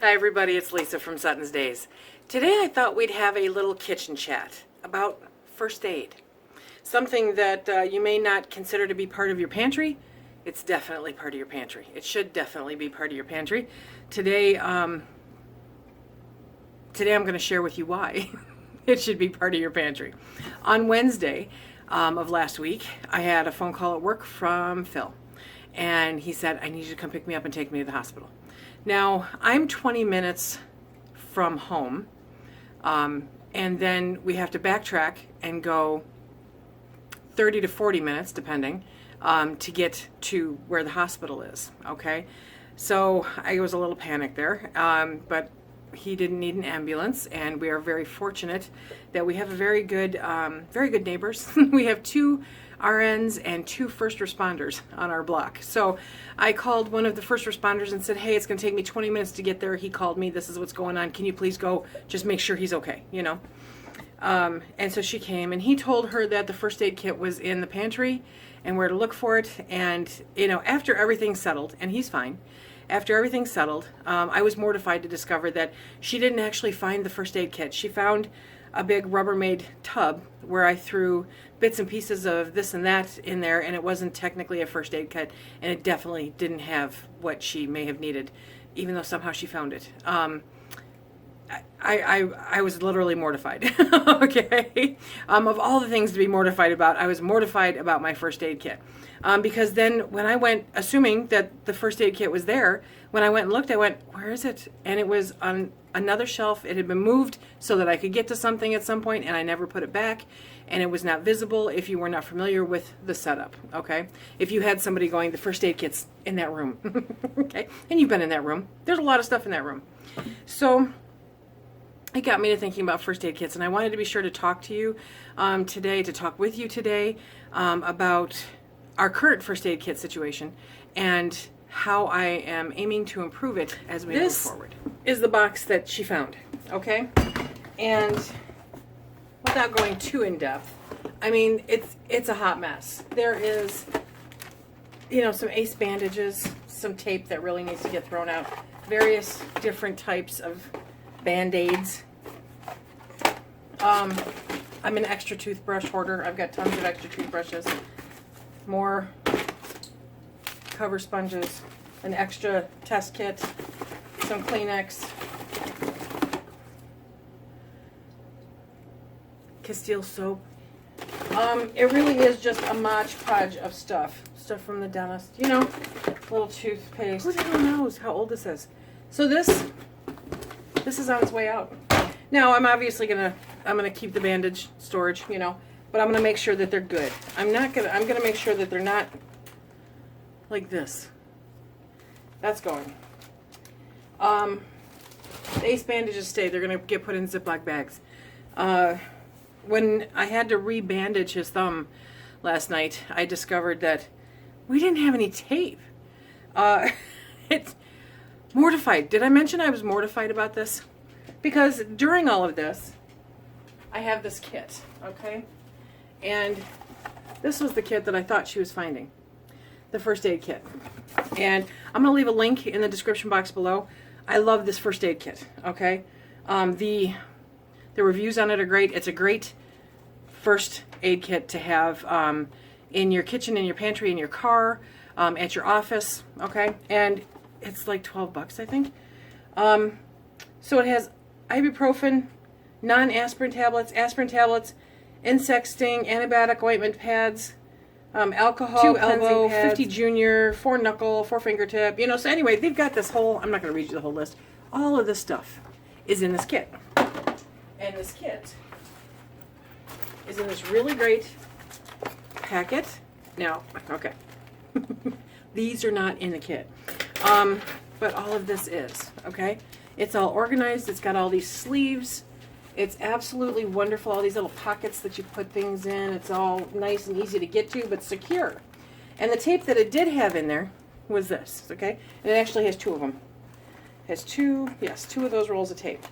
Hi everybody, it's Lisa from Suttons Daze. Today I thought we'd have a little kitchen chat about first aid. Something that you may not consider to be part of your pantry. It's definitely part of your pantry. It should definitely be part of your pantry. Today I'm going to share with you why it should be part of your pantry. On Wednesday of last week, I had a phone call at work from Phil. And he said, I need you to come pick me up and take me to the hospital. Now, I'm 20 minutes from home, and then we have to backtrack and go 30 to 40 minutes, depending, to get to where the hospital is, okay? So I was a little panicked there, but he didn't need an ambulance, and we are very fortunate that we have very good neighbors. We have 2 RNs and 2 first responders on our block. So I called one of the first responders and said, hey, it's going to take me 20 minutes to get there. He called me. This is what's going on. Can you please go just make sure he's okay, you know? And so she came, and he told her that the first aid kit was in the pantry and where to look for it. And, you know, after everything settled, and he's fine, after everything settled, I was mortified to discover that she didn't actually find the first aid kit. She found a big Rubbermaid tub where I threw bits and pieces of this and that in there, and it wasn't technically a first aid kit, and it definitely didn't have what she may have needed, even though somehow she found it. I was literally mortified. Okay, of all the things to be mortified about, I was mortified about my first aid kit, because then when I went, assuming that the first aid kit was there, when I went and looked, I went, where is it? And it was on another shelf. It had been moved so that I could get to something at some point, and I never put it back, and it was not visible if you were not familiar with the setup, okay? If you had somebody going, the first aid kit's in that room, okay? And you've been in that room. There's a lot of stuff in that room. So it got me to thinking about first aid kits, and I wanted to be sure to talk to you today, to talk with you today about our current first aid kit situation and how I am aiming to improve it as we move forward. This is the box that she found, okay? And without going too in depth, I mean, it's a hot mess. There is, you know, some ace bandages, some tape that really needs to get thrown out, various different types of Band-Aids. I'm an extra toothbrush hoarder. I've got tons of extra toothbrushes, more cover sponges, an extra test kit, some Kleenex, Castile soap. It really is just a modge podge of stuff from the dentist, you know, little toothpaste. Who the hell knows how old this is? So this is on its way out. Now I'm obviously gonna keep the bandage storage, you know, but I'm gonna make sure that they're good. I'm gonna make sure that they're not like this. That's going. The ace bandages stay. They're gonna get put in Ziploc bags. When I had to re-bandage his thumb last night, I discovered that we didn't have any tape. It's mortified. Did I mention I was mortified about this? Because during all of this, I have this kit, okay? And this was the kit that I thought she was finding. The first aid kit. And I'm going to leave a link in the description box below. I love this first aid kit, okay? The reviews on it are great. It's a great first aid kit to have in your kitchen, in your pantry, in your car, at your office, okay? And it's like $12, I think. So it has ibuprofen, non-aspirin tablets, aspirin tablets, insect sting, antibiotic ointment pads, alcohol, 2 elbow, pads, 50 junior, 4 knuckle, 4 fingertip, you know. So anyway, they've got this whole, I'm not going to read you the whole list. All of this stuff is in this kit. And this kit is in this really great packet. Now, okay. These are not in the kit. But all of this is, okay? It's all organized. It's got all these sleeves. It's absolutely wonderful. All these little pockets that you put things in. It's all nice and easy to get to, but secure. And the tape that it did have in there was this, okay? And it actually has 2 of them. It has 2 of those rolls of tape,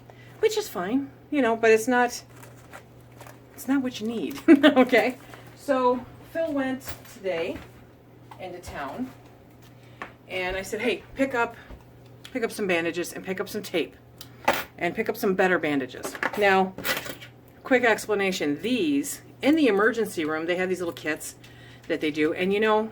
which is fine, you know, but it's not what you need, okay? So Phil went today into town, and I said, hey, pick up pick up some bandages and pick up some tape and pick up some better bandages. Now, quick explanation. These, in the emergency room, they have these little kits that they do. And you know,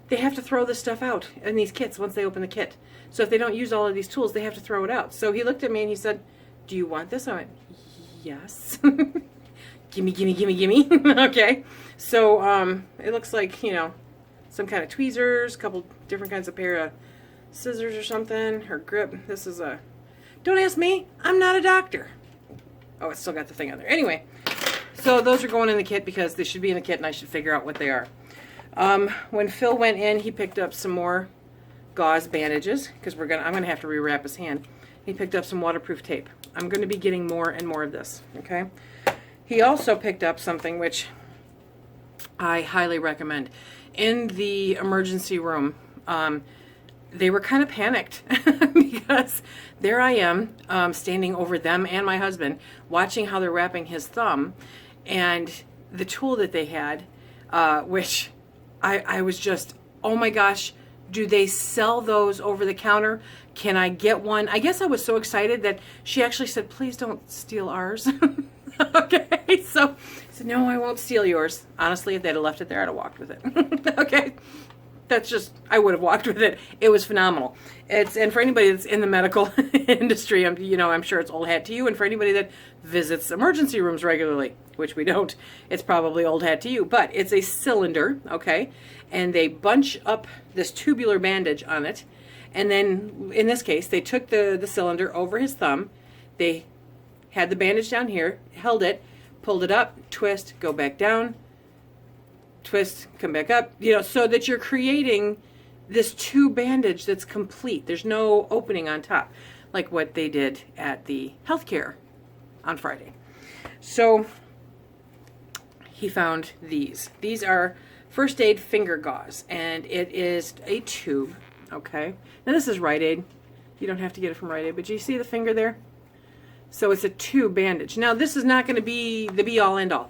they have to throw this stuff out in these kits once they open the kit. So if they don't use all of these tools, they have to throw it out. So he looked at me and he said, do you want this? I went, yes. Gimme, gimme, gimme, gimme. Okay. So it looks like, you know, some kind of tweezers, a couple different kinds of pair of scissors or something, her grip. This is a, don't ask me, I'm not a doctor. Oh, it's still got the thing on there. Anyway, so those are going in the kit because they should be in the kit and I should figure out what they are. When Phil went in, he picked up some more gauze bandages because I'm gonna have to rewrap his hand. He picked up some waterproof tape. I'm gonna be getting more and more of this, okay? He also picked up something which I highly recommend. In the emergency room, they were kind of panicked because there I am standing over them and my husband watching how they're wrapping his thumb, and the tool that they had, which I was just, oh my gosh, do they sell those over the counter? Can I get one? I guess I was so excited that she actually said, please don't steal ours. Okay, so I said, no, I won't steal yours. Honestly, if they'd have left it there, I'd have walked with it. Okay, that's just, I would have walked with it. It was phenomenal. And for anybody that's in the medical industry, I'm sure it's old hat to you. And for anybody that visits emergency rooms regularly, which we don't, it's probably old hat to you. But it's a cylinder, okay? And they bunch up this tubular bandage on it. And then, in this case, they took the cylinder over his thumb. They had the bandage down here, held it, pulled it up, twist, go back down, twist, come back up, so that you're creating this tube bandage that's complete. There's no opening on top, like what they did at the healthcare on Friday. So he found these. These are first aid finger gauze, and it is a tube, okay? Now this is Rite Aid. You don't have to get it from Rite Aid, but do you see the finger there? So it's a tube bandage. Now this is not going to be the be-all end-all.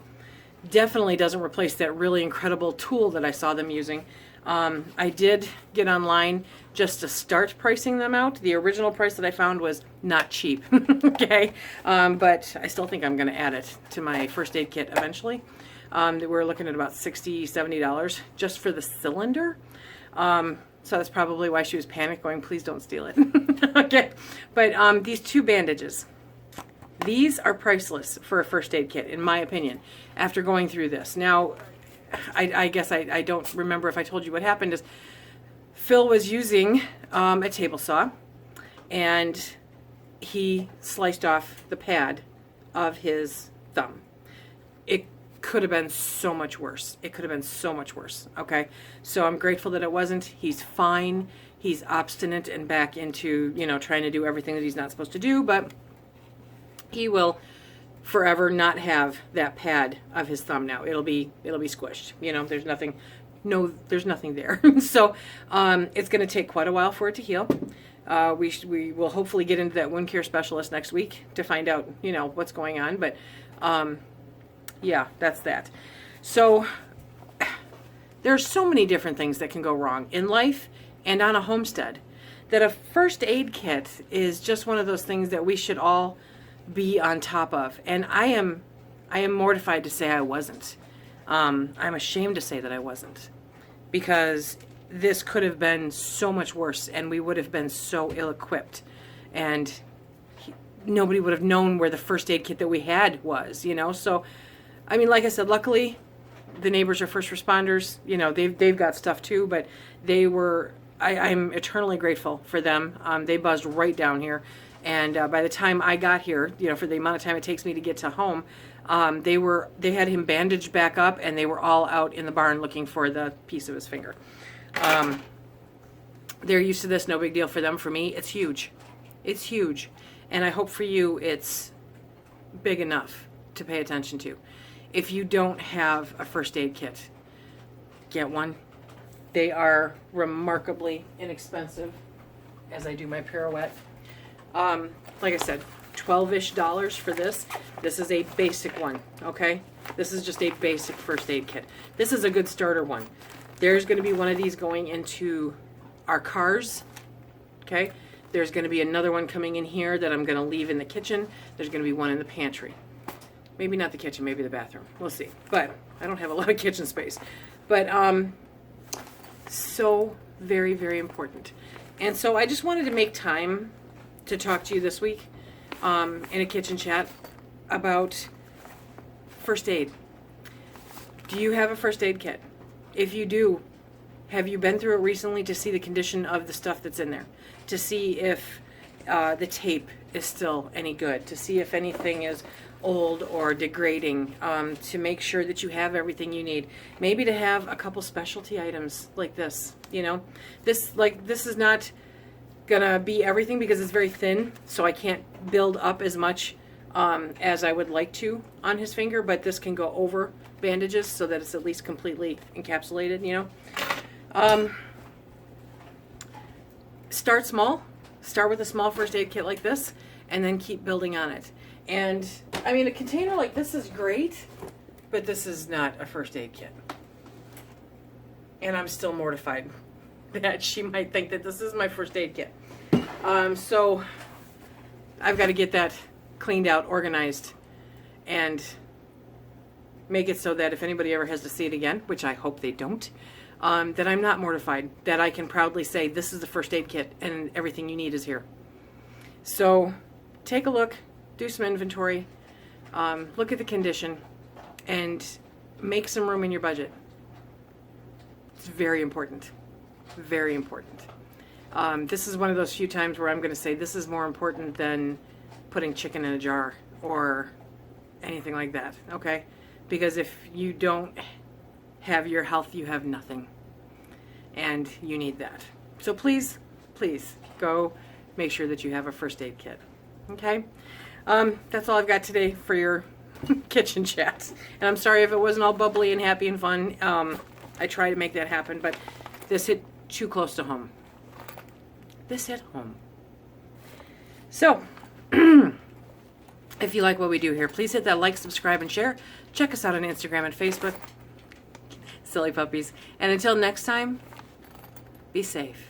Definitely doesn't replace that really incredible tool that I saw them using. I did get online just to start pricing them out. The original price that I found was not cheap, okay? But I still think I'm going to add it to my first aid kit eventually. We're looking at about $60, $70 just for the cylinder. So that's probably why she was panicked, going, please don't steal it. Okay, but these two bandages, these are priceless for a first aid kit, in my opinion, after going through this. Now, I guess I don't remember if I told you what happened. Is Phil was using a table saw, and he sliced off the pad of his thumb. It could have been so much worse. It could have been so much worse, okay? So I'm grateful that it wasn't. He's fine. He's obstinate and back into, trying to do everything that he's not supposed to do, but he will forever not have that pad of his thumb now. It'll be squished. There's nothing there. So it's going to take quite a while for it to heal. We will hopefully get into that wound care specialist next week to find out, what's going on. But yeah, that's that. So there's so many different things that can go wrong in life and on a homestead, that a first aid kit is just one of those things that we should all be on top of. And I am mortified to say I wasn't. I'm ashamed to say that I wasn't, because this could have been so much worse, and we would have been so ill-equipped, and nobody would have known where the first aid kit that we had was, So, I mean, like I said, luckily the neighbors are first responders. They've got stuff too, but they were, I'm eternally grateful for them. They buzzed right down here. And by the time I got here, for the amount of time it takes me to get to home, they had him bandaged back up, and they were all out in the barn looking for the piece of his finger. They're used to this, no big deal for them. For me, it's huge. It's huge. And I hope for you it's big enough to pay attention to. If you don't have a first aid kit, get one. They are remarkably inexpensive, as I do my pirouette. Like I said, $12-ish for this. This is a basic one, okay? This is just a basic first aid kit. This is a good starter one. There's going to be one of these going into our cars okay? There's going to be another one coming in here that I'm going to leave in the kitchen. There's going to be one in the pantry. Maybe not the kitchen, maybe the bathroom. We'll see. But I don't have a lot of kitchen space. But so very, very important. And so I just wanted to make time to talk to you this week in a kitchen chat about first aid. Do you have a first aid kit? If you do, have you been through it recently to see the condition of the stuff that's in there? To see if the tape is still any good? To see if anything is old or degrading? To make sure that you have everything you need. Maybe to have a couple specialty items like this. You know, this is not gonna be everything because it's very thin, so I can't build up as much as I would like to on his finger, but this can go over bandages so that it's at least completely encapsulated, you know. Start small. Start with a small first aid kit like this, and then keep building on it. And, I mean, a container like this is great, but this is not a first aid kit. And I'm still mortified that she might think that this is my first aid kit. So I've got to get that cleaned out, organized, and make it so that if anybody ever has to see it again, which I hope they don't, that I'm not mortified, that I can proudly say this is the first aid kit and everything you need is here. So take a look, do some inventory, look at the condition, and make some room in your budget. It's very important. Very important. This is one of those few times where I'm going to say this is more important than putting chicken in a jar or anything like that, okay? Because if you don't have your health, you have nothing. And you need that. So please, please go make sure that you have a first aid kit, okay? That's all I've got today for your kitchen chats. And I'm sorry if it wasn't all bubbly and happy and fun. I try to make that happen, but this hit too close to home. This hit home. So, if you like what we do here, please hit that like, subscribe, and share. Check us out on Instagram and Facebook. Silly puppies. And until next time, be safe.